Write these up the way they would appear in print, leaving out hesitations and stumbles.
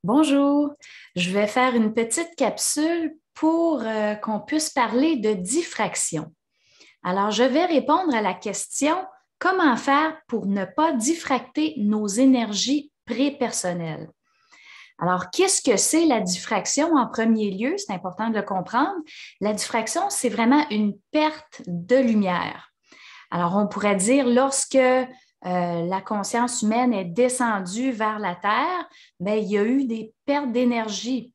Bonjour, je vais faire une petite capsule pour qu'on puisse parler de diffraction. Alors, je vais répondre à la question comment faire pour ne pas diffracter nos énergies prépersonnelles. Alors, qu'est-ce que c'est la diffraction en premier lieu? C'est important de le comprendre. La diffraction, c'est vraiment une perte de lumière. Alors, on pourrait dire lorsque la conscience humaine est descendue vers la Terre, bien, il y a eu des pertes d'énergie.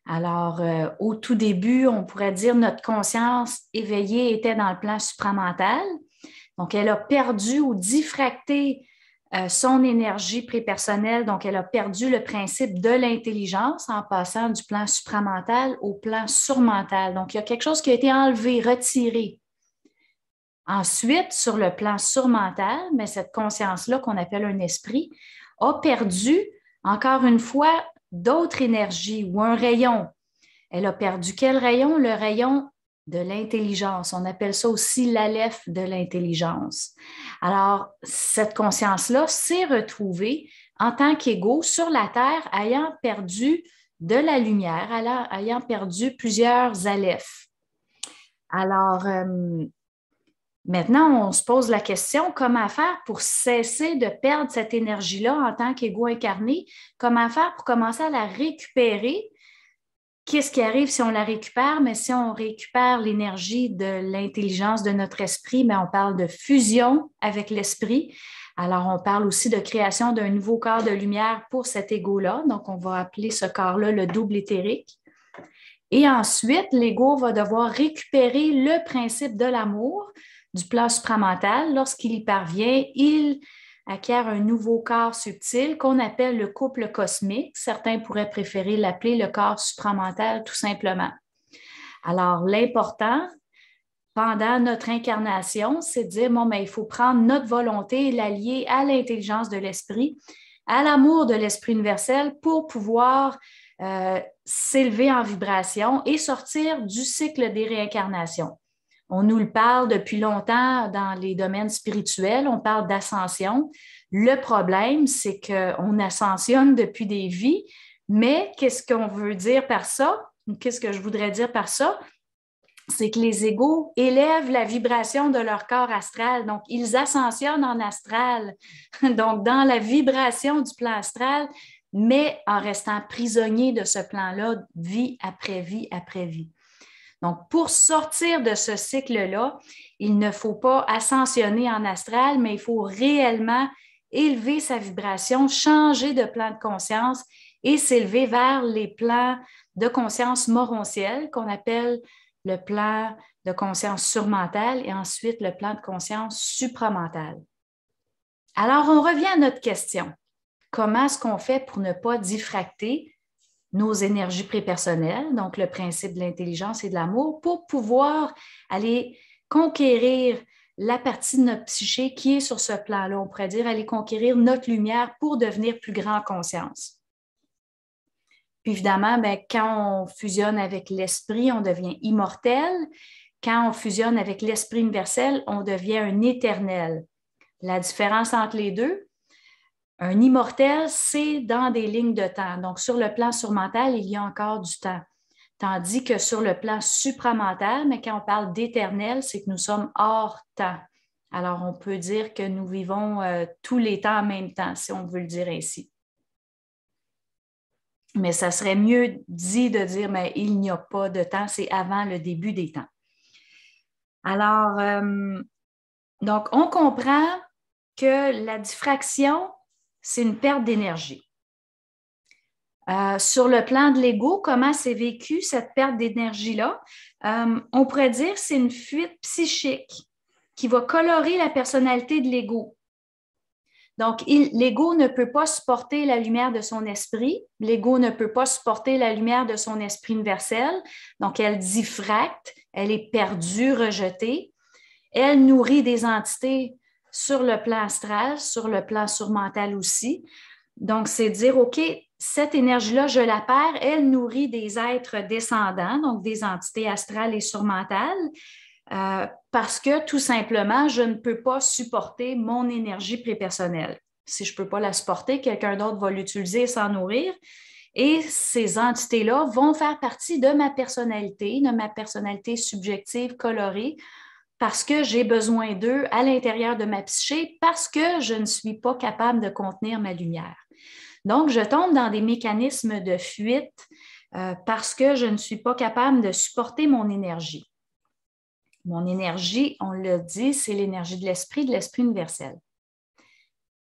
Alors, au tout début, on pourrait dire notre conscience éveillée était dans le plan supramental. Donc, elle a perdu ou diffracté son énergie prépersonnelle. Donc, elle a perdu le principe de l'intelligence en passant du plan supramental au plan surmental. Donc, il y a quelque chose qui a été enlevé, retiré. Ensuite, sur le plan surmental, mais cette conscience-là qu'on appelle un esprit a perdu, encore une fois, d'autres énergies ou un rayon. Elle a perdu quel rayon? Le rayon de l'intelligence. On appelle ça aussi l'Aleph de l'intelligence. Alors, cette conscience-là s'est retrouvée en tant qu'ego sur la Terre, ayant perdu de la lumière, ayant perdu plusieurs Alephs. Alors, maintenant, on se pose la question, comment faire pour cesser de perdre cette énergie-là en tant qu'ego incarné? Comment faire pour commencer à la récupérer? Qu'est-ce qui arrive si on la récupère? Mais si on récupère l'énergie de l'intelligence de notre esprit, mais on parle de fusion avec l'esprit. Alors, on parle aussi de création d'un nouveau corps de lumière pour cet ego-là. Donc, on va appeler ce corps-là le double éthérique. Et ensuite, l'ego va devoir récupérer le principe de l'amour du plan supramental. Lorsqu'il y parvient, il acquiert un nouveau corps subtil qu'on appelle le couple cosmique. Certains pourraient préférer l'appeler le corps supramental tout simplement. Alors, l'important pendant notre incarnation, c'est de dire, bon, ben, il faut prendre notre volonté et l'allier à l'intelligence de l'esprit, à l'amour de l'esprit universel pour pouvoir s'élever en vibration et sortir du cycle des réincarnations. On nous le parle depuis longtemps dans les domaines spirituels, on parle d'ascension. Le problème, c'est qu'on ascensionne depuis des vies, mais qu'est-ce qu'on veut dire par ça? Qu'est-ce que je voudrais dire par ça? C'est que les égos élèvent la vibration de leur corps astral. Donc, ils ascensionnent en astral, donc dans la vibration du plan astral, mais en restant prisonniers de ce plan-là, vie après vie après vie. Donc, pour sortir de ce cycle-là, il ne faut pas ascensionner en astral, mais il faut réellement élever sa vibration, changer de plan de conscience et s'élever vers les plans de conscience morontielle qu'on appelle le plan de conscience surmentale et ensuite le plan de conscience supramentale. Alors, on revient à notre question. Comment est-ce qu'on fait pour ne pas diffracter nos énergies prépersonnelles, donc le principe de l'intelligence et de l'amour, pour pouvoir aller conquérir la partie de notre psyché qui est sur ce plan-là. On pourrait dire aller conquérir notre lumière pour devenir plus grand en conscience. Puis évidemment, bien, quand on fusionne avec l'esprit, on devient immortel. Quand on fusionne avec l'esprit universel, on devient un éternel. La différence entre les deux, un immortel, c'est dans des lignes de temps. Donc, sur le plan surmental, il y a encore du temps. Tandis que sur le plan supramental, mais quand on parle d'éternel, c'est que nous sommes hors temps. Alors, on peut dire que nous vivons tous les temps en même temps, si on veut le dire ainsi. Mais ça serait mieux dit de dire, mais il n'y a pas de temps, c'est avant le début des temps. Alors, donc, on comprend que la diffraction, c'est une perte d'énergie. Sur le plan de l'ego, comment c'est vécu cette perte d'énergie-là? On pourrait dire que c'est une fuite psychique qui va colorer la personnalité de l'ego. Donc, l'ego ne peut pas supporter la lumière de son esprit. L'ego ne peut pas supporter la lumière de son esprit universel. Donc, elle diffracte, elle est perdue, rejetée. Elle nourrit des entités sur le plan astral, sur le plan surmental aussi. Donc, c'est dire, OK, cette énergie-là, je la perds, elle nourrit des êtres descendants, donc des entités astrales et surmentales, parce que tout simplement, je ne peux pas supporter mon énergie prépersonnelle. Si je ne peux pas la supporter, quelqu'un d'autre va l'utiliser et s'en nourrir. Et ces entités-là vont faire partie de ma personnalité subjective colorée, parce que j'ai besoin d'eux à l'intérieur de ma psyché, parce que je ne suis pas capable de contenir ma lumière. Donc, je tombe dans des mécanismes de fuite parce que je ne suis pas capable de supporter mon énergie. Mon énergie, on l'a dit, c'est l'énergie de l'esprit universel.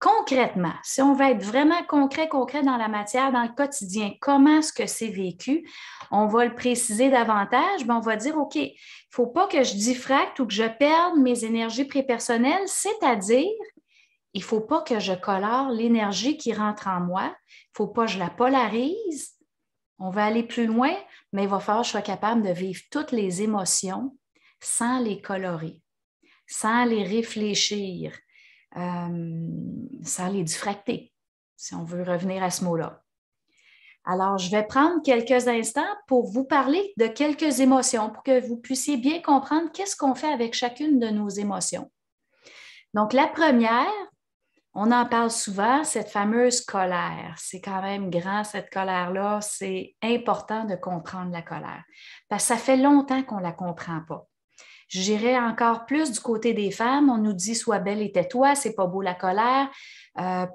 Concrètement, si on veut être vraiment concret dans la matière, dans le quotidien, comment est-ce que c'est vécu, on va le préciser davantage, on va dire, OK, il ne faut pas que je diffracte ou que je perde mes énergies prépersonnelles, c'est-à-dire, il ne faut pas que je colore l'énergie qui rentre en moi, il ne faut pas que je la polarise. On va aller plus loin, mais il va falloir que je sois capable de vivre toutes les émotions sans les colorer, sans les réfléchir, sans les diffracter, si on veut revenir à ce mot-là. Alors, je vais prendre quelques instants pour vous parler de quelques émotions pour que vous puissiez bien comprendre qu'est-ce qu'on fait avec chacune de nos émotions. Donc, la première, on en parle souvent, cette fameuse colère. C'est quand même grand, cette colère-là. C'est important de comprendre la colère parce que ça fait longtemps qu'on ne la comprend pas. J'irais encore plus du côté des femmes. On nous dit « sois belle et tais-toi, c'est pas beau la colère ».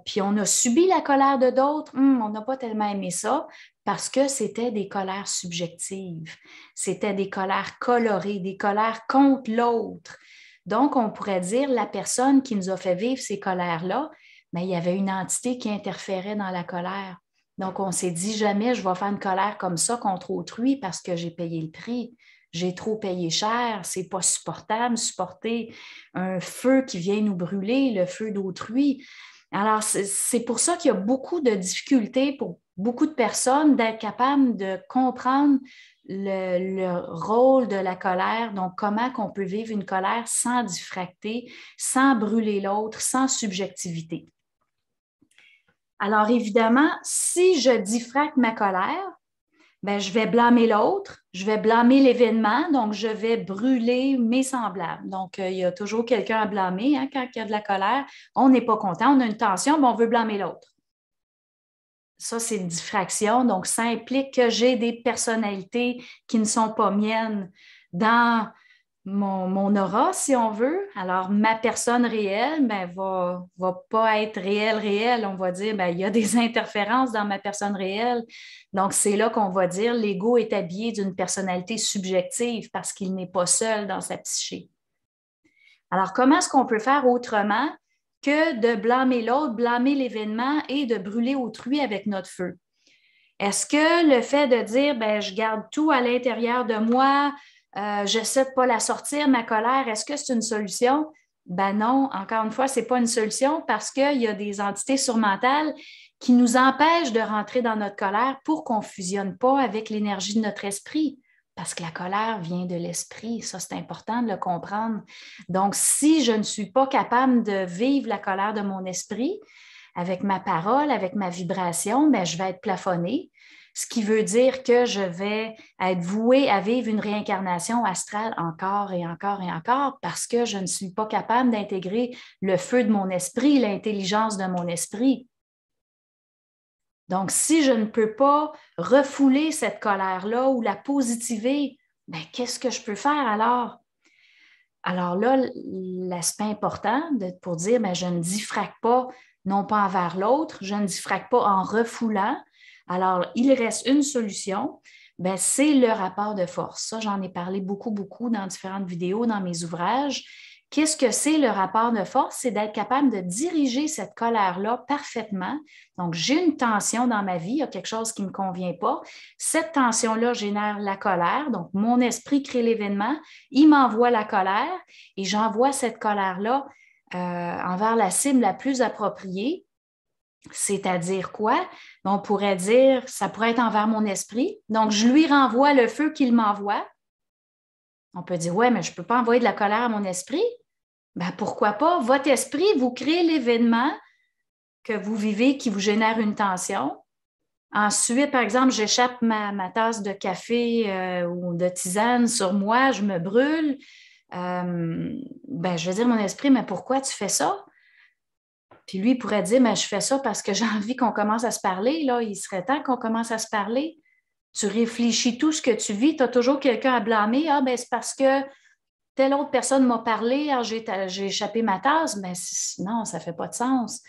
Puis on a subi la colère de d'autres. On n'a pas tellement aimé ça parce que c'était des colères subjectives. C'était des colères colorées, des colères contre l'autre. Donc, on pourrait dire la personne qui nous a fait vivre ces colères-là, mais il y avait une entité qui interférait dans la colère. Donc, on s'est dit jamais je vais faire une colère comme ça contre autrui parce que j'ai payé le prix. J'ai trop payé cher, c'est pas supportable, supporter un feu qui vient nous brûler, le feu d'autrui. Alors, c'est pour ça qu'il y a beaucoup de difficultés pour beaucoup de personnes d'être capables de comprendre le rôle de la colère, donc comment on peut vivre une colère sans diffracter, sans brûler l'autre, sans subjectivité. Alors, évidemment, si je diffracte ma colère, bien, je vais blâmer l'autre, je vais blâmer l'événement, donc je vais brûler mes semblables. Donc, il y a toujours quelqu'un à blâmer quand il y a de la colère. On n'est pas content, on a une tension, mais on veut blâmer l'autre. Ça, c'est une diffraction. Donc, ça implique que j'ai des personnalités qui ne sont pas miennes dans mon aura, si on veut. Alors, ma personne réelle va pas être réelle. On va dire, il y a des interférences dans ma personne réelle. Donc, c'est là qu'on va dire l'ego est habillé d'une personnalité subjective parce qu'il n'est pas seul dans sa psyché. Alors, comment est-ce qu'on peut faire autrement que de blâmer l'autre, blâmer l'événement et de brûler autrui avec notre feu? Est-ce que le fait de dire, je garde tout à l'intérieur de moi, j'essaie de ne pas la sortir, ma colère, est-ce que c'est une solution? Non, encore une fois, ce n'est pas une solution parce qu'il y a des entités surmentales qui nous empêchent de rentrer dans notre colère pour qu'on ne fusionne pas avec l'énergie de notre esprit. Parce que la colère vient de l'esprit, ça c'est important de le comprendre. Donc, si je ne suis pas capable de vivre la colère de mon esprit avec ma parole, avec ma vibration, je vais être plafonnée, ce qui veut dire que je vais être vouée à vivre une réincarnation astrale encore et encore et encore parce que je ne suis pas capable d'intégrer le feu de mon esprit, l'intelligence de mon esprit. Donc, si je ne peux pas refouler cette colère-là ou la positiver, qu'est-ce que je peux faire alors? Alors là, l'aspect important pour dire, je ne diffracte pas, non pas envers l'autre, je ne diffracte pas en refoulant. Alors, il reste une solution, c'est le rapport de force. Ça, j'en ai parlé beaucoup dans différentes vidéos, dans mes ouvrages. Qu'est-ce que c'est le rapport de force? C'est d'être capable de diriger cette colère-là parfaitement. Donc, j'ai une tension dans ma vie, il y a quelque chose qui ne me convient pas. Cette tension-là génère la colère. Donc, mon esprit crée l'événement, il m'envoie la colère et j'envoie cette colère-là envers la cible la plus appropriée. C'est-à-dire quoi? On pourrait dire, ça pourrait être envers mon esprit. Donc, je lui renvoie le feu qu'il m'envoie. On peut dire, ouais, mais je ne peux pas envoyer de la colère à mon esprit. Pourquoi pas? Votre esprit, vous créez l'événement que vous vivez qui vous génère une tension. Ensuite, par exemple, j'échappe ma tasse de café ou de tisane sur moi, je me brûle. Je vais dire à mon esprit, mais pourquoi tu fais ça? Puis lui, il pourrait dire, mais je fais ça parce que j'ai envie qu'on commence à se parler. Là. Il serait temps qu'on commence à se parler. Tu réfléchis tout ce que tu vis. Tu as toujours quelqu'un à blâmer. Ah, ben c'est parce que telle autre personne m'a parlé, alors j'ai échappé ma tasse. Mais non, ça ne fait pas de sens.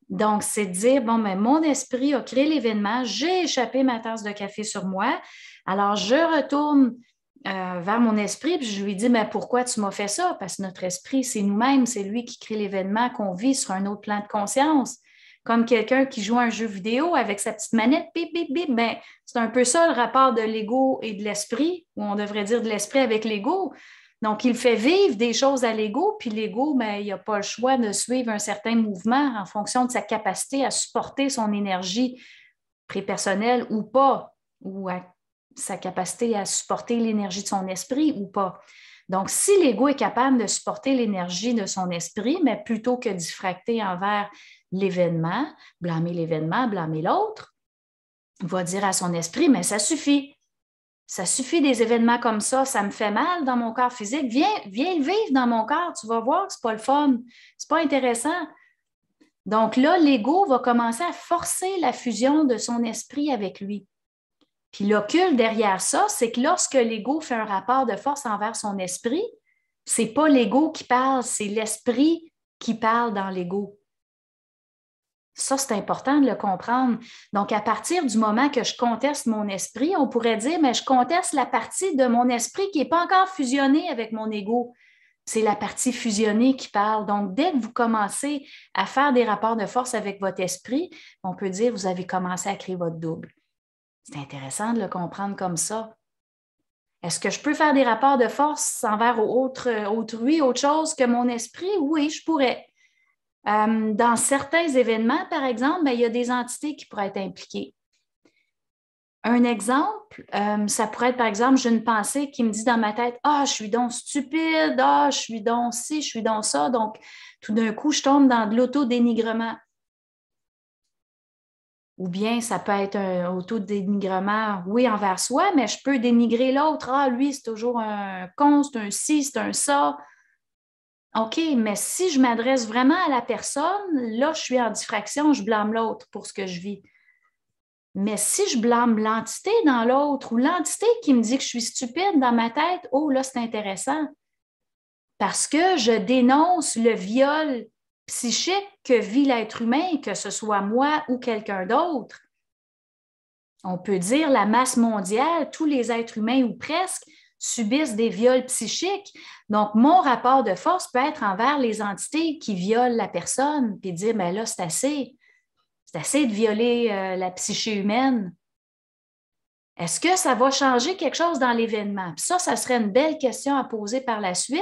Donc, c'est de dire, bon, mais mon esprit a créé l'événement, j'ai échappé ma tasse de café sur moi. Alors, je retourne vers mon esprit, puis je lui dis, mais pourquoi tu m'as fait ça? Parce que notre esprit, c'est nous-mêmes, c'est lui qui crée l'événement qu'on vit sur un autre plan de conscience. Comme quelqu'un qui joue à un jeu vidéo avec sa petite manette, bip, bip, bip, ben, c'est un peu ça le rapport de l'ego et de l'esprit, ou on devrait dire de l'esprit avec l'ego. Donc, il fait vivre des choses à l'ego, puis l'ego, ben, il n'a pas le choix de suivre un certain mouvement en fonction de sa capacité à supporter son énergie prépersonnelle ou pas, ou à sa capacité à supporter l'énergie de son esprit ou pas. Donc, si l'ego est capable de supporter l'énergie de son esprit, mais plutôt que diffracter envers l'événement, blâmer l'autre, il va dire à son esprit, mais ça suffit. Ça suffit des événements comme ça me fait mal dans mon corps physique. Viens le vivre dans mon corps, tu vas voir, c'est pas le fun, c'est pas intéressant. Donc là, l'ego va commencer à forcer la fusion de son esprit avec lui. Puis l'occulte derrière ça, c'est que lorsque l'ego fait un rapport de force envers son esprit, c'est pas l'ego qui parle, c'est l'esprit qui parle dans l'ego. Ça, c'est important de le comprendre. Donc, à partir du moment que je conteste mon esprit, on pourrait dire, mais je conteste la partie de mon esprit qui n'est pas encore fusionnée avec mon ego. C'est la partie fusionnée qui parle. Donc, dès que vous commencez à faire des rapports de force avec votre esprit, on peut dire, vous avez commencé à créer votre double. C'est intéressant de le comprendre comme ça. Est-ce que je peux faire des rapports de force envers autrui, autre chose que mon esprit? Oui, je pourrais. Dans certains événements, par exemple, il y a des entités qui pourraient être impliquées. Un exemple, ça pourrait être, par exemple, j'ai une pensée qui me dit dans ma tête, « Ah, je suis donc stupide, ah, je suis donc ci, je suis donc ça. » Donc, tout d'un coup, je tombe dans de l'autodénigrement. Ou bien, ça peut être un autodénigrement, oui, envers soi, mais je peux dénigrer l'autre. « Ah, lui, c'est toujours un con, c'est un ci, c'est un ça. » OK, mais si je m'adresse vraiment à la personne, là, je suis en diffraction, je blâme l'autre pour ce que je vis. Mais si je blâme l'entité dans l'autre ou l'entité qui me dit que je suis stupide dans ma tête, oh là, c'est intéressant. Parce que je dénonce le viol psychique que vit l'être humain, que ce soit moi ou quelqu'un d'autre. On peut dire la masse mondiale, tous les êtres humains ou presque, subissent des viols psychiques. Donc, mon rapport de force peut être envers les entités qui violent la personne, puis dire, bien là, c'est assez. C'est assez de violer la psyché humaine. Est-ce que ça va changer quelque chose dans l'événement? Puis ça serait une belle question à poser par la suite.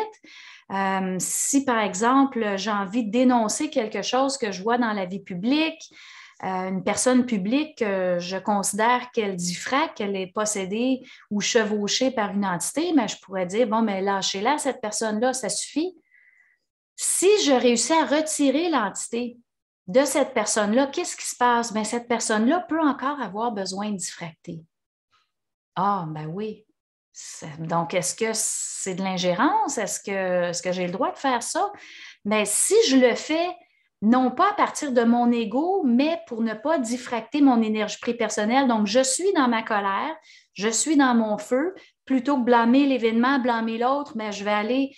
Si, par exemple, j'ai envie de dénoncer quelque chose que je vois dans la vie publique, une personne publique, je considère qu'elle diffracte, qu'elle est possédée ou chevauchée par une entité, mais je pourrais dire, bon, mais lâchez-la, cette personne-là, ça suffit. Si je réussis à retirer l'entité de cette personne-là, qu'est-ce qui se passe? Bien, cette personne-là peut encore avoir besoin de diffracter. Ah, ben oui. Donc, est-ce que c'est de l'ingérence? Est-ce que j'ai le droit de faire ça? Bien, si je le fais non pas à partir de mon ego, mais pour ne pas diffracter mon énergie prépersonnelle. Donc, je suis dans ma colère, je suis dans mon feu, plutôt que blâmer l'événement, blâmer l'autre, mais je vais aller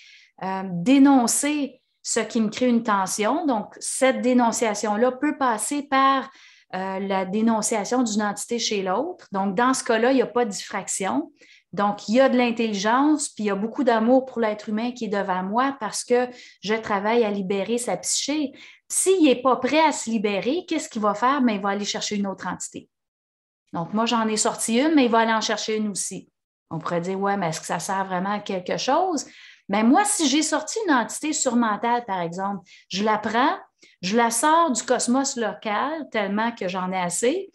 dénoncer ce qui me crée une tension. Donc, cette dénonciation-là peut passer par la dénonciation d'une entité chez l'autre. Donc, dans ce cas-là, il n'y a pas de diffraction. Donc, il y a de l'intelligence, puis il y a beaucoup d'amour pour l'être humain qui est devant moi parce que je travaille à libérer sa psyché. S'il n'est pas prêt à se libérer, qu'est-ce qu'il va faire? Bien, il va aller chercher une autre entité. Donc, moi, j'en ai sorti une, mais il va aller en chercher une aussi. On pourrait dire, ouais, mais est-ce que ça sert vraiment à quelque chose? Bien, moi, si j'ai sorti une entité surmentale, par exemple, je la prends, je la sors du cosmos local tellement que j'en ai assez.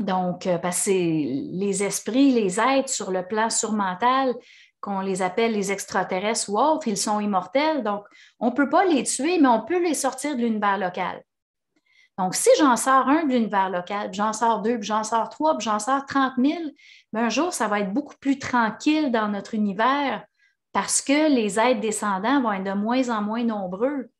Donc, parce que c'est les esprits, les êtres sur le plan surmental, qu'on les appelle les extraterrestres ou autres, ils sont immortels. Donc, on ne peut pas les tuer, mais on peut les sortir de l'univers local. Donc, si j'en sors un de l'univers local, puis j'en sors deux, puis j'en sors trois, puis j'en sors 30 000, bien, un jour, ça va être beaucoup plus tranquille dans notre univers parce que les êtres descendants vont être de moins en moins nombreux.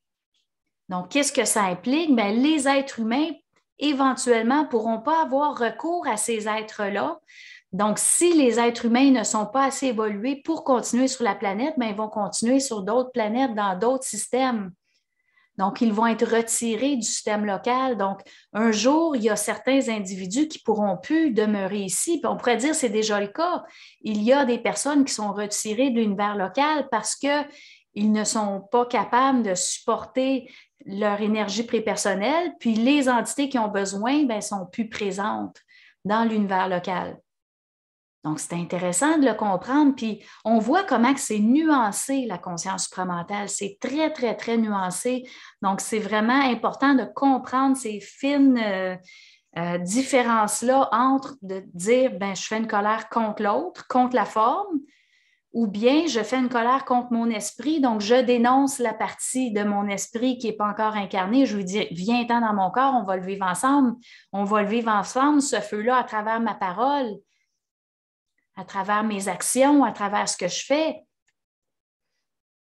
Donc, qu'est-ce que ça implique? Bien, les êtres humains, éventuellement, ne pourront pas avoir recours à ces êtres-là. Donc, si les êtres humains ne sont pas assez évolués pour continuer sur la planète, bien, ils vont continuer sur d'autres planètes, dans d'autres systèmes. Donc, ils vont être retirés du système local. Donc, un jour, il y a certains individus qui ne pourront plus demeurer ici. Puis on pourrait dire que c'est déjà le cas. Il y a des personnes qui sont retirées de l'univers local parce qu'ils ne sont pas capables de supporter leur énergie prépersonnelle. Puis les entités qui ont besoin ne sont plus présentes dans l'univers local. Donc, c'est intéressant de le comprendre. Puis, on voit comment c'est nuancé, la conscience supramentale. C'est très, très, très nuancé. Donc, c'est vraiment important de comprendre ces fines différences-là entre de dire, ben, je fais une colère contre l'autre, contre la forme, ou bien je fais une colère contre mon esprit. Donc, je dénonce la partie de mon esprit qui n'est pas encore incarnée. Je lui dis, viens-t'en dans mon corps, on va le vivre ensemble. On va le vivre ensemble, ce feu-là, à travers ma parole, à travers mes actions, à travers ce que je fais.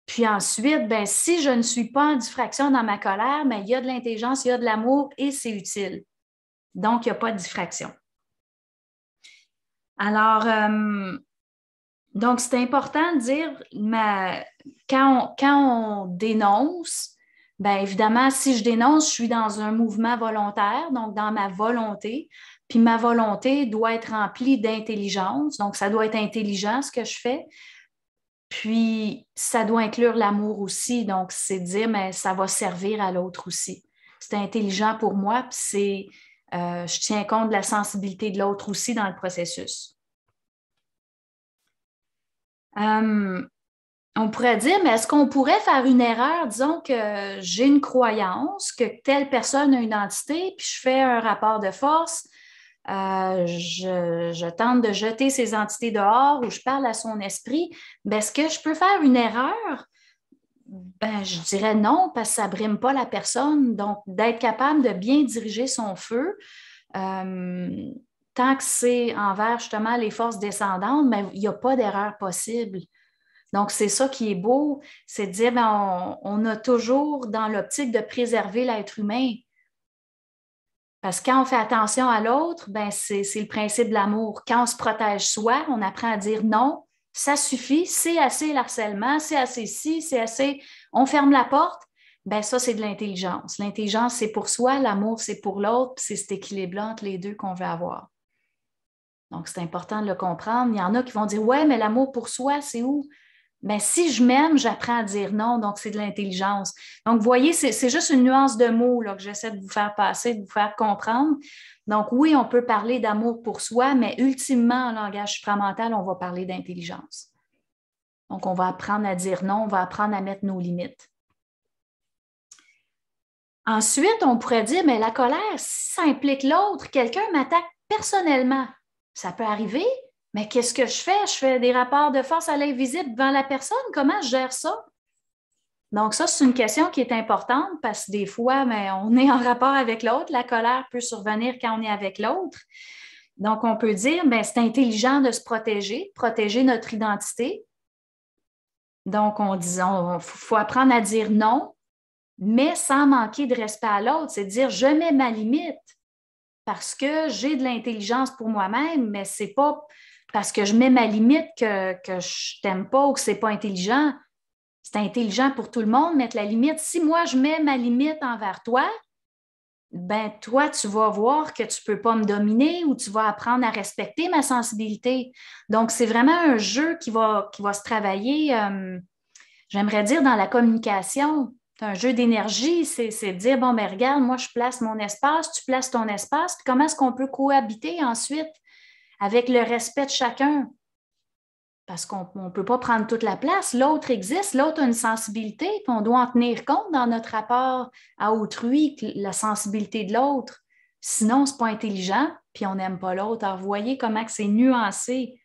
Puis ensuite, ben, si je ne suis pas en diffraction dans ma colère, ben, il y a de l'intelligence, il y a de l'amour et c'est utile. Donc, il n'y a pas de diffraction. Alors, donc, c'est important de dire, quand on dénonce, bien évidemment, si je dénonce, je suis dans un mouvement volontaire, donc dans ma volonté. Puis ma volonté doit être remplie d'intelligence, donc ça doit être intelligent ce que je fais. Puis ça doit inclure l'amour aussi, donc c'est dire, mais ça va servir à l'autre aussi. C'est intelligent pour moi, puis je tiens compte de la sensibilité de l'autre aussi dans le processus. On pourrait dire, mais est-ce qu'on pourrait faire une erreur? Disons que j'ai une croyance que telle personne a une entité, puis je fais un rapport de force. Je tente de jeter ces entités dehors ou je parle à son esprit, bien, est-ce que je peux faire une erreur? Ben, je dirais non, parce que ça ne brime pas la personne. Donc, d'être capable de bien diriger son feu, tant que c'est envers justement les forces descendantes, ben, il n'y a pas d'erreur possible. Donc, c'est ça qui est beau, c'est de dire, ben, on a toujours dans l'optique de préserver l'être humain. Parce que quand on fait attention à l'autre, ben c'est le principe de l'amour. Quand on se protège soi, on apprend à dire non, ça suffit, c'est assez le harcèlement, c'est assez ci, c'est assez, on ferme la porte. Ben ça, c'est de l'intelligence. L'intelligence, c'est pour soi, l'amour, c'est pour l'autre, puis c'est cet équilibre entre les deux qu'on veut avoir. Donc, c'est important de le comprendre. Il y en a qui vont dire, ouais, mais l'amour pour soi, c'est où? Bien, si je m'aime, j'apprends à dire non, donc c'est de l'intelligence. Donc, vous voyez, c'est juste une nuance de mots là, que j'essaie de vous faire passer, de vous faire comprendre. Donc, oui, on peut parler d'amour pour soi, mais ultimement, en langage supramental, on va parler d'intelligence. Donc, on va apprendre à dire non, on va apprendre à mettre nos limites. Ensuite, on pourrait dire, mais la colère, si ça implique l'autre, quelqu'un m'attaque personnellement, ça peut arriver. Mais qu'est-ce que je fais? Je fais des rapports de force à l'invisible devant la personne. Comment je gère ça? Donc, ça, c'est une question qui est importante parce que des fois, mais on est en rapport avec l'autre. La colère peut survenir quand on est avec l'autre. Donc, on peut dire, bien, c'est intelligent de se protéger notre identité. Donc, on dit, il faut apprendre à dire non, mais sans manquer de respect à l'autre. C'est dire, je mets ma limite parce que j'ai de l'intelligence pour moi-même, mais ce n'est pas parce que je mets ma limite que je t'aime pas ou que ce n'est pas intelligent. C'est intelligent pour tout le monde, mettre la limite. Si moi, je mets ma limite envers toi, ben toi, tu vas voir que tu ne peux pas me dominer ou tu vas apprendre à respecter ma sensibilité. Donc, c'est vraiment un jeu qui va se travailler, j'aimerais dire, dans la communication. C'est un jeu d'énergie, c'est de dire, bon, ben regarde, moi, je place mon espace, tu places ton espace, puis comment est-ce qu'on peut cohabiter ensuite avec le respect de chacun? Parce qu'on ne peut pas prendre toute la place. L'autre existe, l'autre a une sensibilité, puis on doit en tenir compte dans notre rapport à autrui, la sensibilité de l'autre. Sinon, ce n'est pas intelligent, puis on n'aime pas l'autre. Alors, vous voyez comment c'est nuancé.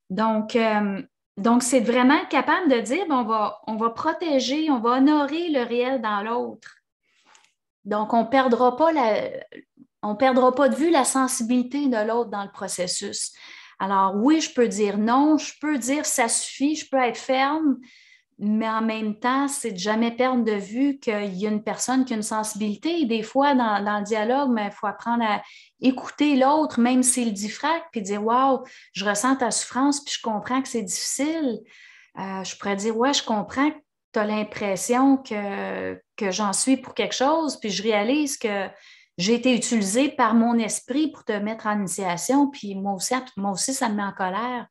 Donc, c'est vraiment être capable de dire, on va protéger, on va honorer le réel dans l'autre. Donc, on ne perdra pas de vue la sensibilité de l'autre dans le processus. Alors, oui, je peux dire non, je peux dire ça suffit, je peux être ferme, mais en même temps, c'est de jamais perdre de vue qu'il y a une personne qui a une sensibilité. Des fois, dans le dialogue, il faut apprendre à écouter l'autre, même s'il diffracte, puis dire, waouh, je ressens ta souffrance, puis je comprends que c'est difficile. Je pourrais dire, ouais, je comprends que tu as l'impression que j'en suis pour quelque chose, puis je réalise que j'ai été utilisée par mon esprit pour te mettre en initiation, puis moi aussi, ça me met en colère.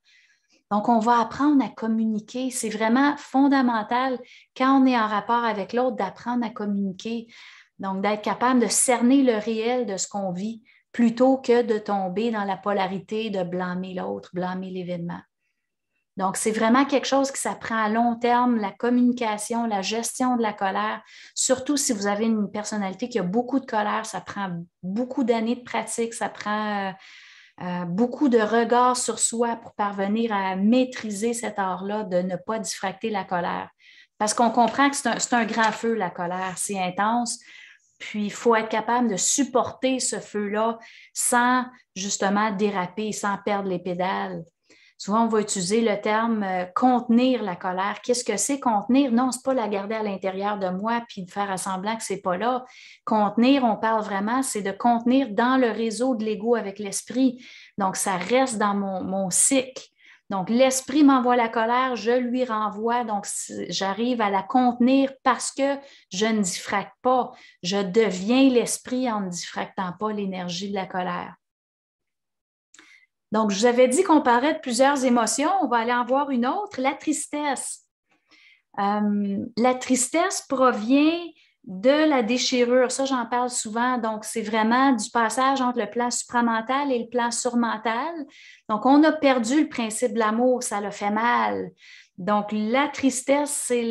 Donc, on va apprendre à communiquer. C'est vraiment fondamental quand on est en rapport avec l'autre d'apprendre à communiquer. Donc, d'être capable de cerner le réel de ce qu'on vit plutôt que de tomber dans la polarité de blâmer l'autre, blâmer l'événement. Donc, c'est vraiment quelque chose qui s'apprend à long terme, la communication, la gestion de la colère. Surtout si vous avez une personnalité qui a beaucoup de colère, ça prend beaucoup d'années de pratique, ça prend beaucoup de regards sur soi pour parvenir à maîtriser cet art-là de ne pas diffracter la colère. Parce qu'on comprend que c'est un grand feu, la colère, c'est intense. Puis, il faut être capable de supporter ce feu-là sans justement déraper, sans perdre les pédales. Souvent, on va utiliser le terme contenir la colère. Qu'est-ce que c'est contenir? Non, ce n'est pas la garder à l'intérieur de moi puis de faire semblant que ce n'est pas là. Contenir, on parle vraiment, c'est de contenir dans le réseau de l'ego avec l'esprit. Donc, ça reste dans mon cycle. Donc, l'esprit m'envoie la colère, je lui renvoie. Donc, j'arrive à la contenir parce que je ne diffracte pas. Je deviens l'esprit en ne diffractant pas l'énergie de la colère. Donc, je vous avais dit qu'on parlait de plusieurs émotions. On va aller en voir une autre, la tristesse. La tristesse provient de la déchirure. Ça, j'en parle souvent. Donc, c'est vraiment du passage entre le plan supramental et le plan surmental. Donc, on a perdu le principe de l'amour. Ça l'a fait mal. Donc, la tristesse, c'est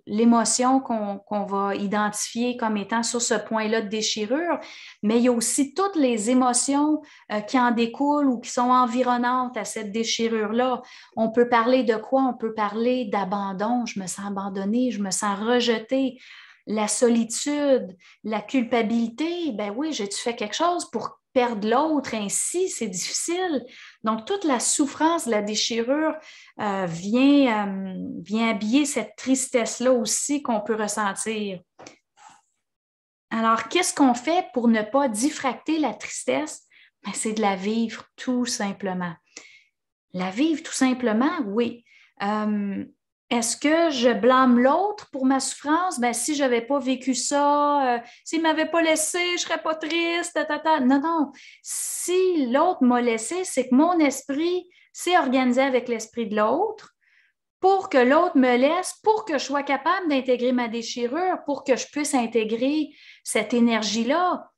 l'émotion qu'on va identifier comme étant sur ce point-là de déchirure, mais il y a aussi toutes les émotions qui en découlent ou qui sont environnantes à cette déchirure-là. On peut parler de quoi? On peut parler d'abandon. Je me sens abandonnée, je me sens rejetée. La solitude, la culpabilité, ben oui, j'ai-tu fait quelque chose pour perdre l'autre ainsi? C'est difficile. Donc, toute la souffrance de la déchirure vient habiller cette tristesse-là aussi qu'on peut ressentir. Alors, qu'est-ce qu'on fait pour ne pas diffracter la tristesse? Ben, c'est de la vivre tout simplement. La vivre tout simplement, oui. Est-ce que je blâme l'autre pour ma souffrance? Ben, si je n'avais pas vécu ça, s'il ne m'avait pas laissé, je ne serais pas triste. Non, non. Si l'autre m'a laissé, c'est que mon esprit s'est organisé avec l'esprit de l'autre pour que l'autre me laisse, pour que je sois capable d'intégrer ma déchirure, pour que je puisse intégrer cette énergie-là.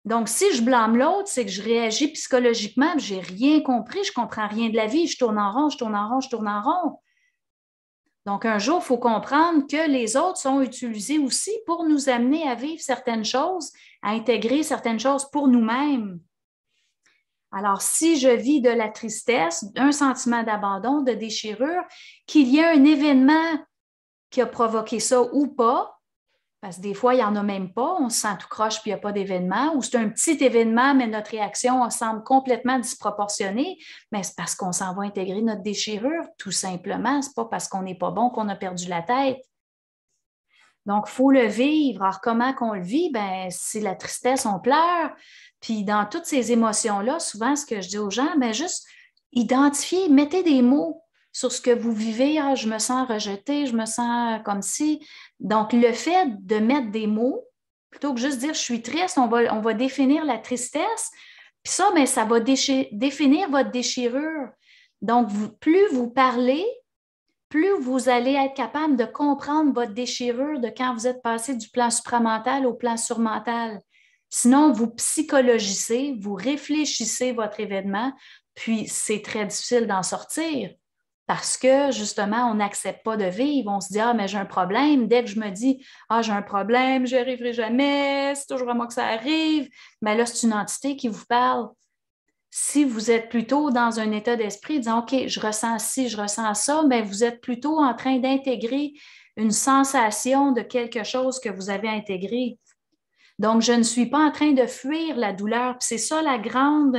Donc, si je blâme l'autre, c'est que je réagis psychologiquement, je n'ai rien compris, je ne comprends rien de la vie, je tourne en rond, je tourne en rond, je tourne en rond. Donc, un jour, il faut comprendre que les autres sont utilisés aussi pour nous amener à vivre certaines choses, à intégrer certaines choses pour nous-mêmes. Alors, si je vis de la tristesse, un sentiment d'abandon, de déchirure, qu'il y a un événement qui a provoqué ça ou pas, parce que des fois, il n'y en a même pas, on se sent tout croche puis il n'y a pas d'événement, ou c'est un petit événement, mais notre réaction semble complètement disproportionnée, mais c'est parce qu'on s'en va intégrer notre déchirure, tout simplement. Ce n'est pas parce qu'on n'est pas bon qu'on a perdu la tête. Donc, il faut le vivre. Alors, comment qu'on le vit? Ben, c'est la tristesse, on pleure. Puis, dans toutes ces émotions-là, souvent, ce que je dis aux gens, ben, juste identifier, mettez des mots sur ce que vous vivez. Ah, je me sens rejetée, je me sens comme si. Donc, le fait de mettre des mots, plutôt que juste dire je suis triste, on va définir la tristesse. Puis ça, bien, ça va définir votre déchirure. Donc, plus vous parlez, plus vous allez être capable de comprendre votre déchirure de quand vous êtes passé du plan supramental au plan surmental. Sinon, vous psychologisez, vous réfléchissez votre événement, puis c'est très difficile d'en sortir. Parce que, justement, on n'accepte pas de vivre. On se dit, ah, mais j'ai un problème. Dès que je me dis, ah, j'ai un problème, je n'y arriverai jamais, c'est toujours à moi que ça arrive, mais là, c'est une entité qui vous parle. Si vous êtes plutôt dans un état d'esprit disant, OK, je ressens ci, je ressens ça, bien, vous êtes plutôt en train d'intégrer une sensation de quelque chose que vous avez intégré. Donc, je ne suis pas en train de fuir la douleur. Puis c'est ça la grande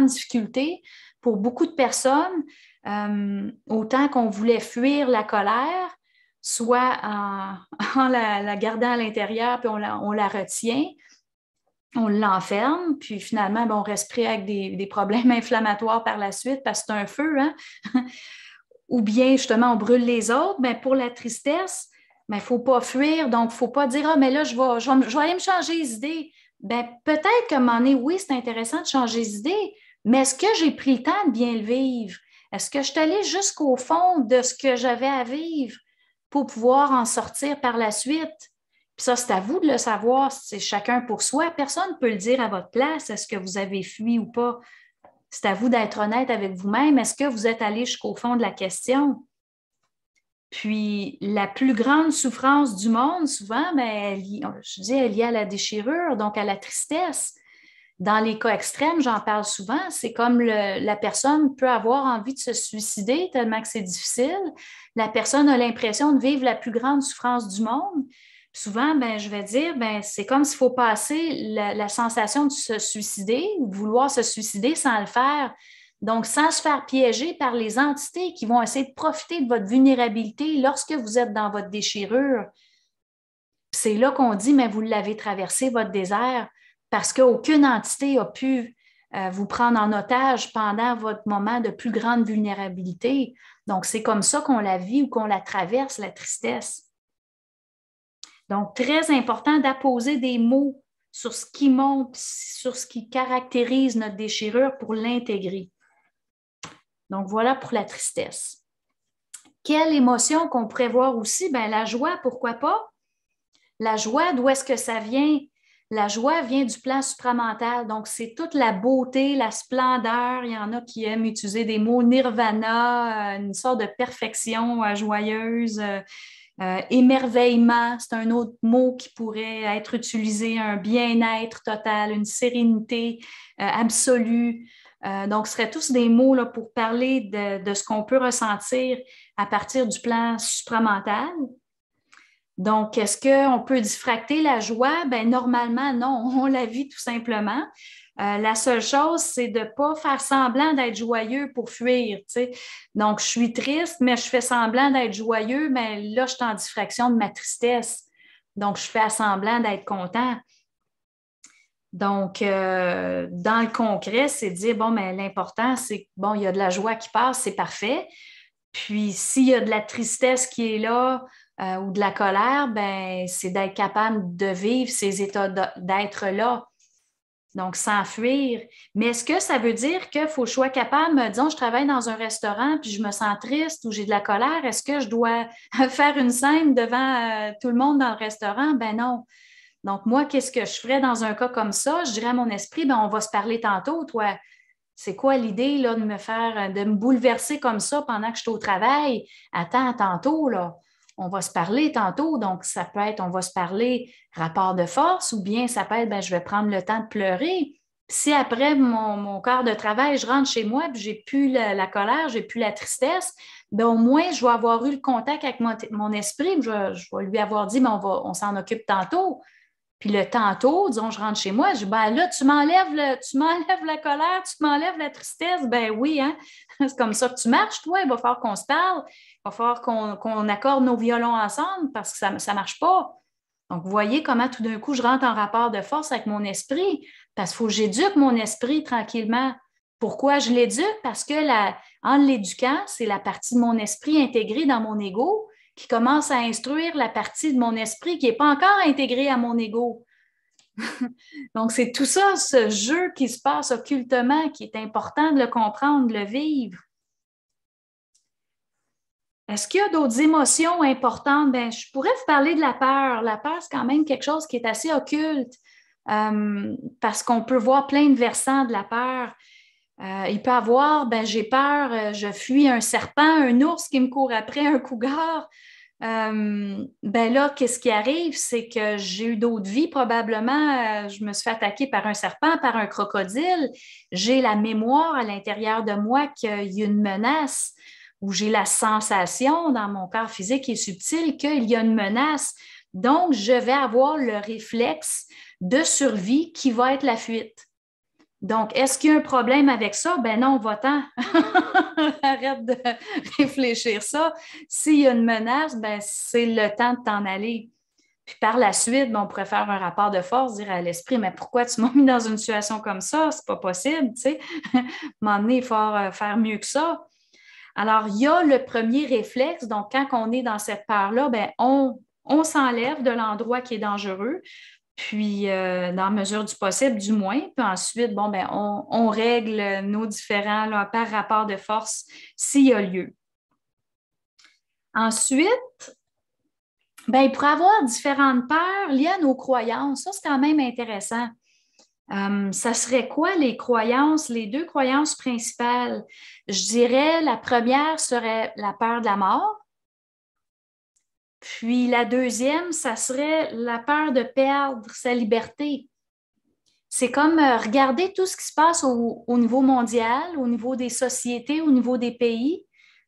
difficulté pour beaucoup de personnes. autant qu'on voulait fuir la colère, soit en la gardant à l'intérieur, puis on la retient, on l'enferme, puis finalement, ben, on reste pris avec des problèmes inflammatoires par la suite parce que c'est un feu, hein? Ou bien, justement, on brûle les autres. Ben, pour la tristesse, il ne faut pas fuir, donc il ne faut pas dire, ah, mais là, je vais aller me changer les idées. Ben, peut-être qu'à un moment donné, oui, c'est intéressant de changer les idées, mais est-ce que j'ai pris le temps de bien le vivre? Est-ce que je suis allée jusqu'au fond de ce que j'avais à vivre pour pouvoir en sortir par la suite? Puis ça, c'est à vous de le savoir, c'est chacun pour soi. Personne ne peut le dire à votre place, est-ce que vous avez fui ou pas? C'est à vous d'être honnête avec vous-même. Est-ce que vous êtes allé jusqu'au fond de la question? Puis, la plus grande souffrance du monde, souvent, bien, elle est liée à la déchirure, donc à la tristesse. Dans les cas extrêmes, j'en parle souvent, c'est comme la personne peut avoir envie de se suicider tellement que c'est difficile. La personne a l'impression de vivre la plus grande souffrance du monde. Souvent, ben, je vais dire, ben, c'est comme s'il faut passer la sensation de se suicider ou de vouloir se suicider sans le faire. Donc, sans se faire piéger par les entités qui vont essayer de profiter de votre vulnérabilité lorsque vous êtes dans votre déchirure. C'est là qu'on dit, mais vous l'avez traversé, votre désert, parce qu'aucune entité n'a pu vous prendre en otage pendant votre moment de plus grande vulnérabilité. Donc, c'est comme ça qu'on la vit ou qu'on la traverse, la tristesse. Donc, très important d'apposer des mots sur ce qui monte, sur ce qui caractérise notre déchirure pour l'intégrer. Donc, voilà pour la tristesse. Quelle émotion qu'on pourrait voir aussi? Bien, la joie, pourquoi pas? La joie, d'où est-ce que ça vient? La joie vient du plan supramental. Donc, c'est toute la beauté, la splendeur. Il y en a qui aiment utiliser des mots nirvana, une sorte de perfection joyeuse. Émerveillement, c'est un autre mot qui pourrait être utilisé, un bien-être total, une sérénité absolue. Donc, ce seraient tous des mots là, pour parler de ce qu'on peut ressentir à partir du plan supramental. Donc, est-ce qu'on peut diffracter la joie? Bien, normalement, non, on la vit tout simplement. La seule chose, c'est de ne pas faire semblant d'être joyeux pour fuir. Tu sais. Donc, je suis triste, mais je fais semblant d'être joyeux, mais là, je suis en diffraction de ma tristesse. Donc, je fais semblant d'être content. Donc, dans le concret, c'est de dire, bon, mais l'important, c'est que, bon, il y a de la joie qui passe, c'est parfait. Puis, s'il y a de la tristesse qui est là ou de la colère, ben, c'est d'être capable de vivre ces états d'être-là. Donc, sans fuir. Mais est-ce que ça veut dire qu'il faut que je sois capable, disons, je travaille dans un restaurant puis je me sens triste ou j'ai de la colère, est-ce que je dois faire une scène devant tout le monde dans le restaurant? Ben non. Donc, moi, qu'est-ce que je ferais dans un cas comme ça? Je dirais à mon esprit, ben, on va se parler tantôt, toi. C'est quoi l'idée là, de me bouleverser comme ça pendant que je suis au travail? Attends, tantôt, là. On va se parler tantôt, donc ça peut être, on va se parler rapport de force ou bien ça peut être, ben, je vais prendre le temps de pleurer. Si après mon quart de travail, je rentre chez moi et je n'ai plus la colère, je n'ai plus la tristesse, ben, au moins, je vais avoir eu le contact avec mon esprit, je vais lui avoir dit, ben, on s'en occupe tantôt. Puis le tantôt, disons, je rentre chez moi, je dis, ben là, tu m'enlèves la colère, tu m'enlèves la tristesse. Ben oui, hein? C'est comme ça que tu marches, toi. Il va falloir qu'on se parle. Il va falloir qu'on accorde nos violons ensemble parce que ça ne marche pas. Donc, vous voyez comment tout d'un coup, je rentre en rapport de force avec mon esprit parce qu'il faut que j'éduque mon esprit tranquillement. Pourquoi je l'éduque? Parce que en l'éduquant, c'est la partie de mon esprit intégrée dans mon ego qui commence à instruire la partie de mon esprit qui n'est pas encore intégrée à mon ego. Donc, c'est tout ça, ce jeu qui se passe occultement, qui est important de le comprendre, de le vivre. Est-ce qu'il y a d'autres émotions importantes? Bien, je pourrais vous parler de la peur. La peur, c'est quand même quelque chose qui est assez occulte parce qu'on peut voir plein de versants de la peur. Il peut avoir, ben, j'ai peur, je fuis un serpent, un ours qui me court après, un cougar. Ben là, qu'est-ce qui arrive? C'est que j'ai eu d'autres vies, probablement. Je me suis fait attaquer par un serpent, par un crocodile. J'ai la mémoire à l'intérieur de moi qu'il y a une menace, ou j'ai la sensation dans mon corps physique et subtil qu'il y a une menace. Donc, je vais avoir le réflexe de survie qui va être la fuite. Donc, est-ce qu'il y a un problème avec ça? Ben non, va-t'en. Arrête de réfléchir ça. S'il y a une menace, ben c'est le temps de t'en aller. Puis par la suite, ben, on pourrait faire un rapport de force, dire à l'esprit, mais pourquoi tu m'as mis dans une situation comme ça? C'est pas possible, tu sais. M'emmener, il faut faire mieux que ça. Alors, il y a le premier réflexe. Donc, quand on est dans cette peur-là, ben, on s'enlève de l'endroit qui est dangereux, puis dans la mesure du possible, du moins. Puis ensuite, bon, ben, on règle nos différends là, par rapport de force s'il y a lieu. Ensuite, ben, il pourrait y avoir différentes peurs liées à nos croyances. Ça, c'est quand même intéressant. Ça serait quoi les croyances, les deux croyances principales? Je dirais la première serait la peur de la mort. Puis la deuxième, ça serait la peur de perdre sa liberté. C'est comme regarder tout ce qui se passe au niveau mondial, au niveau des sociétés, au niveau des pays.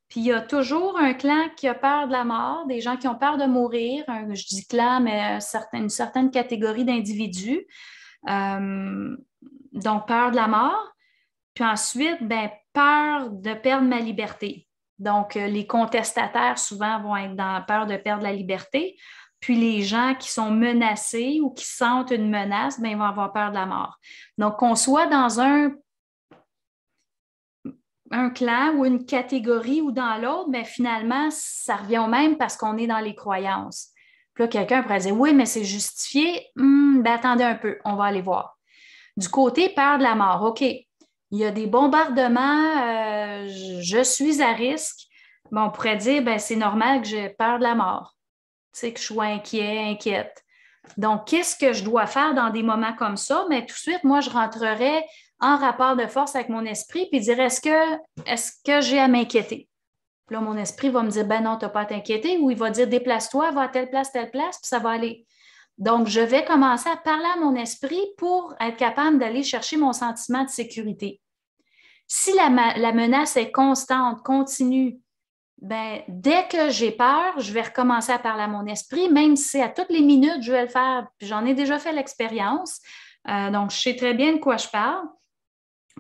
Puis il y a toujours un clan qui a peur de la mort, des gens qui ont peur de mourir. Je dis clan, mais une certaine catégorie d'individus. Donc, peur de la mort. Puis ensuite, ben, peur de perdre ma liberté. Donc, les contestataires, souvent, vont être dans peur de perdre la liberté. Puis les gens qui sont menacés ou qui sentent une menace, ben, ils vont avoir peur de la mort. Donc, qu'on soit dans un clan ou une catégorie ou dans l'autre, mais finalement, ça revient au même parce qu'on est dans les croyances. Puis là, quelqu'un pourrait dire, oui, mais c'est justifié. Ben, attendez un peu, on va aller voir. Du côté peur de la mort, OK, il y a des bombardements, je suis à risque. Bon, on pourrait dire, ben, c'est normal que j'ai peur de la mort, tu sais, que je sois inquiète. Donc, qu'est-ce que je dois faire dans des moments comme ça? Mais tout de suite, moi, je rentrerais en rapport de force avec mon esprit puis dire, est-ce que j'ai à m'inquiéter? Puis là, mon esprit va me dire, ben non, tu n'as pas à t'inquiéter, ou il va dire, déplace-toi, va à telle place, puis ça va aller. Donc, je vais commencer à parler à mon esprit pour être capable d'aller chercher mon sentiment de sécurité. Si la menace est constante, continue, ben, dès que j'ai peur, je vais recommencer à parler à mon esprit, même si à toutes les minutes, je vais le faire. J'en ai déjà fait l'expérience, donc je sais très bien de quoi je parle.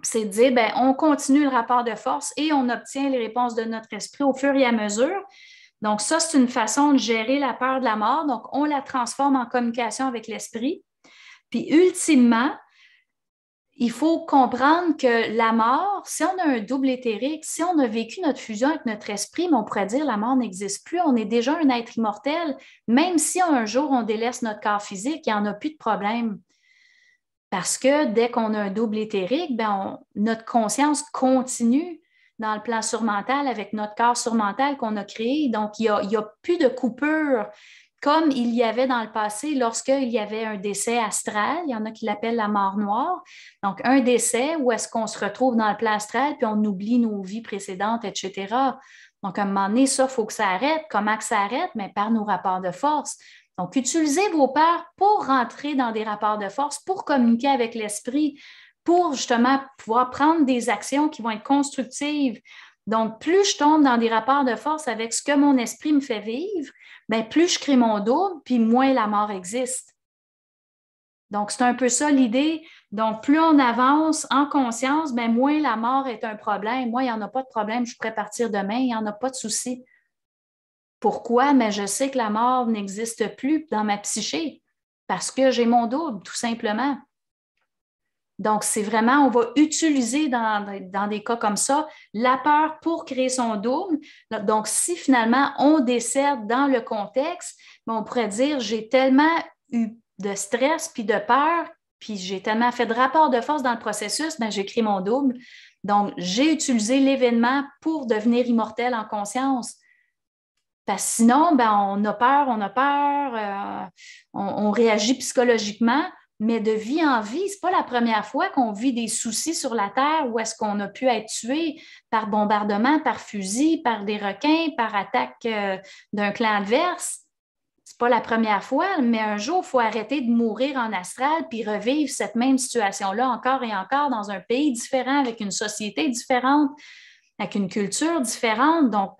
C'est de dire, ben, on continue le rapport de force et on obtient les réponses de notre esprit au fur et à mesure. Donc, ça, c'est une façon de gérer la peur de la mort. Donc, on la transforme en communication avec l'esprit. Puis, ultimement, il faut comprendre que la mort, si on a un double éthérique, si on a vécu notre fusion avec notre esprit, mais on pourrait dire la mort n'existe plus, on est déjà un être immortel, même si un jour on délaisse notre corps physique, il n'y en a plus de problème. Parce que dès qu'on a un double éthérique, ben notre conscience continue dans le plan surmental avec notre corps surmental qu'on a créé. Donc, il n'y a plus de coupure comme il y avait dans le passé lorsqu'il y avait un décès astral. Il y en a qui l'appellent la mort noire. Donc, un décès où est-ce qu'on se retrouve dans le plan astral puis on oublie nos vies précédentes, etc. Donc, à un moment donné, ça, il faut que ça arrête. Comment que ça arrête? Mais par nos rapports de force. Donc, utilisez vos peurs pour rentrer dans des rapports de force, pour communiquer avec l'esprit, pour justement pouvoir prendre des actions qui vont être constructives. Donc, plus je tombe dans des rapports de force avec ce que mon esprit me fait vivre, bien, plus je crée mon double, puis moins la mort existe. Donc, c'est un peu ça l'idée. Donc, plus on avance en conscience, bien, moins la mort est un problème. Moi, il n'y en a pas de problème, je pourrais partir demain, il n'y en a pas de souci. Pourquoi? Mais je sais que la mort n'existe plus dans ma psyché parce que j'ai mon double, tout simplement. Donc, c'est vraiment, on va utiliser dans des cas comme ça la peur pour créer son double. Donc, si finalement on décède dans le contexte, on pourrait dire, j'ai tellement eu de stress puis de peur, puis j'ai tellement fait de rapport de force dans le processus, bien, j'ai créé mon double. Donc, j'ai utilisé l'événement pour devenir immortel en conscience. Parce que sinon, ben, on a peur, on réagit psychologiquement, mais de vie en vie, ce n'est pas la première fois qu'on vit des soucis sur la Terre où est-ce qu'on a pu être tué par bombardement, par fusil, par des requins, par attaque d'un clan adverse. Ce n'est pas la première fois, mais un jour, il faut arrêter de mourir en astral puis revivre cette même situation-là encore et encore dans un pays différent, avec une société différente, avec une culture différente. Donc,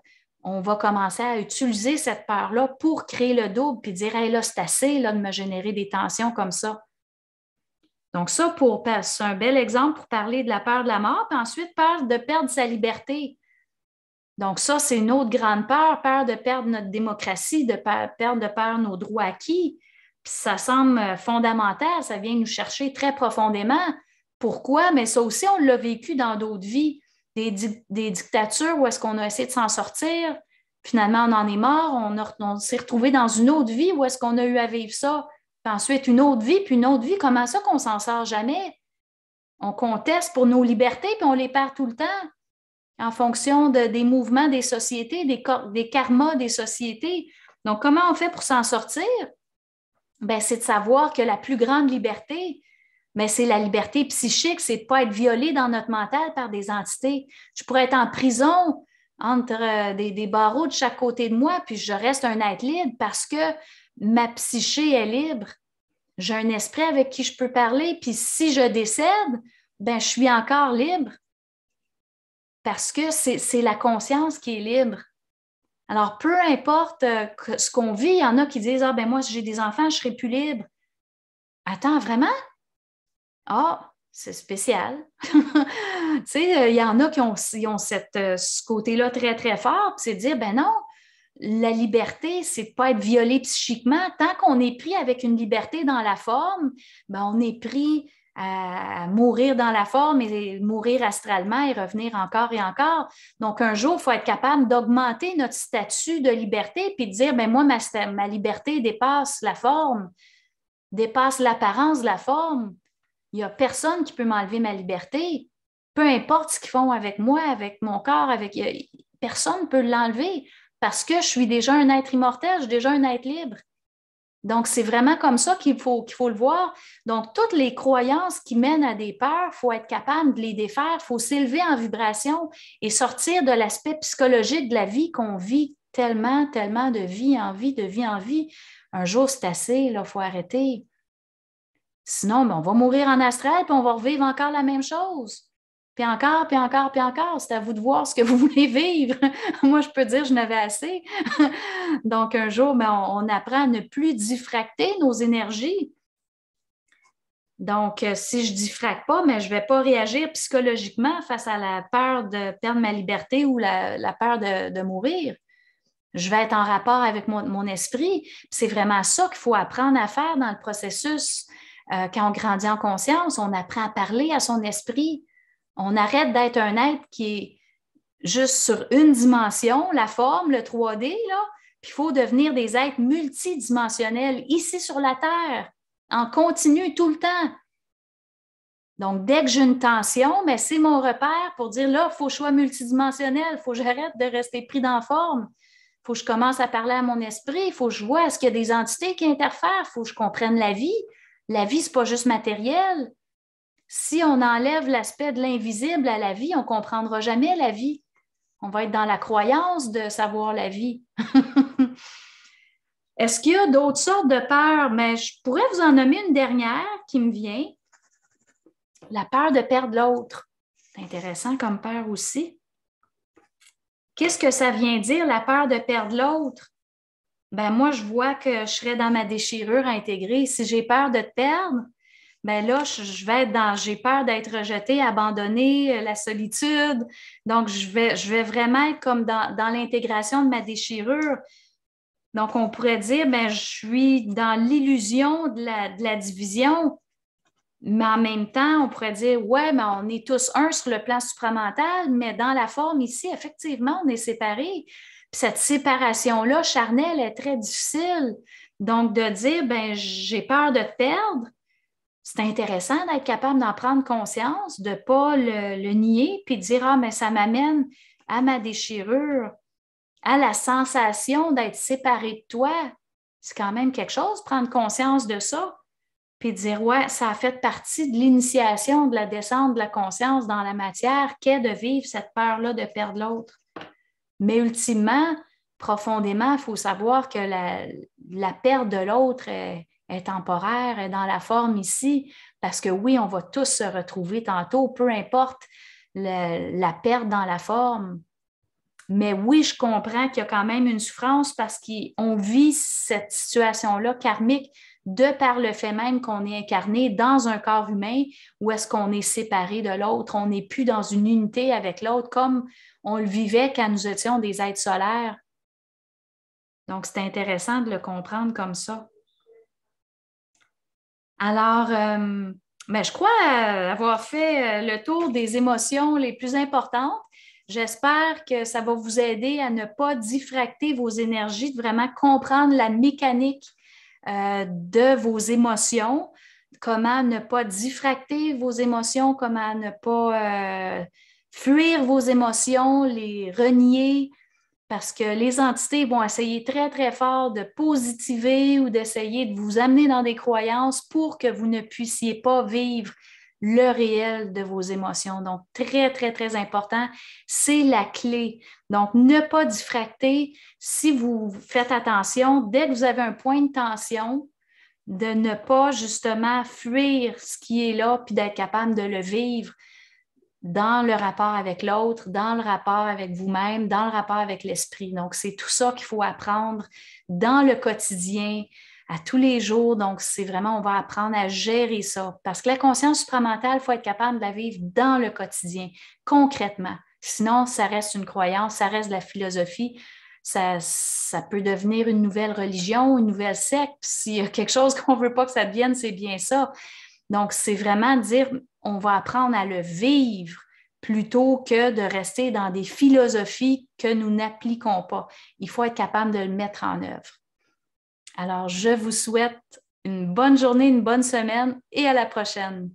on va commencer à utiliser cette peur-là pour créer le double puis dire, hey, là, c'est assez là, de me générer des tensions comme ça. Donc ça, c'est un bel exemple pour parler de la peur de la mort, puis ensuite peur de perdre sa liberté. Donc ça, c'est une autre grande peur de perdre notre démocratie, de perdre nos droits acquis. Puis ça semble fondamental, ça vient nous chercher très profondément. Pourquoi? Mais ça aussi, on l'a vécu dans d'autres vies, des dictatures où est-ce qu'on a essayé de s'en sortir. Finalement, on en est mort, on s'est retrouvé dans une autre vie où est-ce qu'on a eu à vivre ça. Puis ensuite, une autre vie, puis une autre vie. Comment ça qu'on s'en sort jamais? On conteste pour nos libertés, puis on les perd tout le temps en fonction des mouvements des sociétés, des karmas des sociétés. Donc, comment on fait pour s'en sortir? Bien, c'est de savoir que la plus grande liberté, bien, c'est la liberté psychique, c'est de ne pas être violé dans notre mental par des entités. Je pourrais être en prison entre des barreaux de chaque côté de moi, puis je reste un être libre parce que ma psyché est libre. J'ai un esprit avec qui je peux parler, puis si je décède, ben, je suis encore libre parce que c'est la conscience qui est libre. Alors, peu importe ce qu'on vit, il y en a qui disent « Ah, ben moi, si j'ai des enfants, je ne serai plus libre. » Attends, vraiment? Ah, c'est spécial. Tu sais, il y en a qui ont ce côté-là très, très fort, puis c'est de dire « Ben non, la liberté, c'est de ne pas être violé psychiquement. Tant qu'on est pris avec une liberté dans la forme, ben on est pris à mourir dans la forme et mourir astralement et revenir encore et encore. Donc, un jour, il faut être capable d'augmenter notre statut de liberté puis de dire, ben moi, ma liberté dépasse la forme, dépasse l'apparence de la forme. Il n'y a personne qui peut m'enlever ma liberté. Peu importe ce qu'ils font avec moi, avec mon corps, personne ne peut l'enlever parce que je suis déjà un être immortel, je suis déjà un être libre. Donc, c'est vraiment comme ça qu'il faut le voir. Donc, toutes les croyances qui mènent à des peurs, il faut être capable de les défaire, il faut s'élever en vibration et sortir de l'aspect psychologique de la vie qu'on vit tellement, tellement de vie en vie, de vie en vie. Un jour, c'est assez, il faut arrêter. Sinon, on va mourir en astral puis on va revivre encore la même chose. Puis encore, puis encore, puis encore. C'est à vous de voir ce que vous voulez vivre. Moi, je peux dire que je n'avais assez. Donc, un jour, on apprend à ne plus diffracter nos énergies. Donc, si je ne diffracte pas, mais je ne vais pas réagir psychologiquement face à la peur de perdre ma liberté ou la peur de mourir. Je vais être en rapport avec mon esprit. C'est vraiment ça qu'il faut apprendre à faire dans le processus. Quand on grandit en conscience, on apprend à parler à son esprit. On arrête d'être un être qui est juste sur une dimension, la forme, le 3D, là, puis il faut devenir des êtres multidimensionnels ici sur la Terre, en continu tout le temps. Donc, dès que j'ai une tension, mais c'est mon repère pour dire là, il faut que je sois multidimensionnel, il faut que j'arrête de rester pris dans la forme, il faut que je commence à parler à mon esprit, il faut que je vois est-ce qu'il y a des entités qui interfèrent, il faut que je comprenne la vie. La vie, ce n'est pas juste matériel. Si on enlève l'aspect de l'invisible à la vie, on ne comprendra jamais la vie. On va être dans la croyance de savoir la vie. Est-ce qu'il y a d'autres sortes de peurs? Mais je pourrais vous en nommer une dernière qui me vient. La peur de perdre l'autre. C'est intéressant comme peur aussi. Qu'est-ce que ça vient dire, la peur de perdre l'autre? Ben moi, je vois que je serais dans ma déchirure intégrée. Si j'ai peur de te perdre, ben là, je vais être j'ai peur d'être rejetée, abandonnée, la solitude. Donc, je vais vraiment être comme dans l'intégration de ma déchirure. Donc, on pourrait dire, ben, je suis dans l'illusion de la division, mais en même temps, on pourrait dire, ouais, mais on est tous un sur le plan supramental, mais dans la forme ici, effectivement, on est séparés. Puis cette séparation-là, charnelle, est très difficile. Donc, de dire, ben, j'ai peur de te perdre, c'est intéressant d'être capable d'en prendre conscience, de ne pas le nier, puis de dire, ah, mais ça m'amène à ma déchirure, à la sensation d'être séparé de toi. C'est quand même quelque chose, prendre conscience de ça, puis dire, ouais, ça a fait partie de l'initiation de la descente de la conscience dans la matière, qu'est de vivre cette peur-là de perdre l'autre. Mais ultimement, profondément, il faut savoir que la perte de l'autre est temporaire, est dans la forme ici, parce que oui, on va tous se retrouver tantôt, peu importe la perte dans la forme. Mais oui, je comprends qu'il y a quand même une souffrance parce qu'on vit cette situation-là karmique de par le fait même qu'on est incarné dans un corps humain ou est-ce qu'on est séparé de l'autre, on n'est plus dans une unité avec l'autre comme on le vivait quand nous étions des êtres solaires. Donc, c'est intéressant de le comprendre comme ça. Alors, je crois avoir fait le tour des émotions les plus importantes. J'espère que ça va vous aider à ne pas diffracter vos énergies, de vraiment comprendre la mécanique de vos émotions, comment ne pas diffracter vos émotions, comment ne pas fuir vos émotions, les renier, parce que les entités vont essayer très, très fort de positiver ou d'essayer de vous amener dans des croyances pour que vous ne puissiez pas vivre le réel de vos émotions. Donc, très, très, très important, c'est la clé. Donc, ne pas diffracter. Si vous faites attention, dès que vous avez un point de tension, de ne pas justement fuir ce qui est là, puis d'être capable de le vivre dans le rapport avec l'autre, dans le rapport avec vous-même, dans le rapport avec l'esprit. Donc, c'est tout ça qu'il faut apprendre dans le quotidien, à tous les jours. Donc, c'est vraiment, on va apprendre à gérer ça. Parce que la conscience supramentale, il faut être capable de la vivre dans le quotidien, concrètement. Sinon, ça reste une croyance, ça reste de la philosophie. Ça peut devenir une nouvelle religion, une nouvelle secte. S'il y a quelque chose qu'on ne veut pas que ça devienne, c'est bien ça. Donc, c'est vraiment dire, on va apprendre à le vivre plutôt que de rester dans des philosophies que nous n'appliquons pas. Il faut être capable de le mettre en œuvre. Alors, je vous souhaite une bonne journée, une bonne semaine et à la prochaine.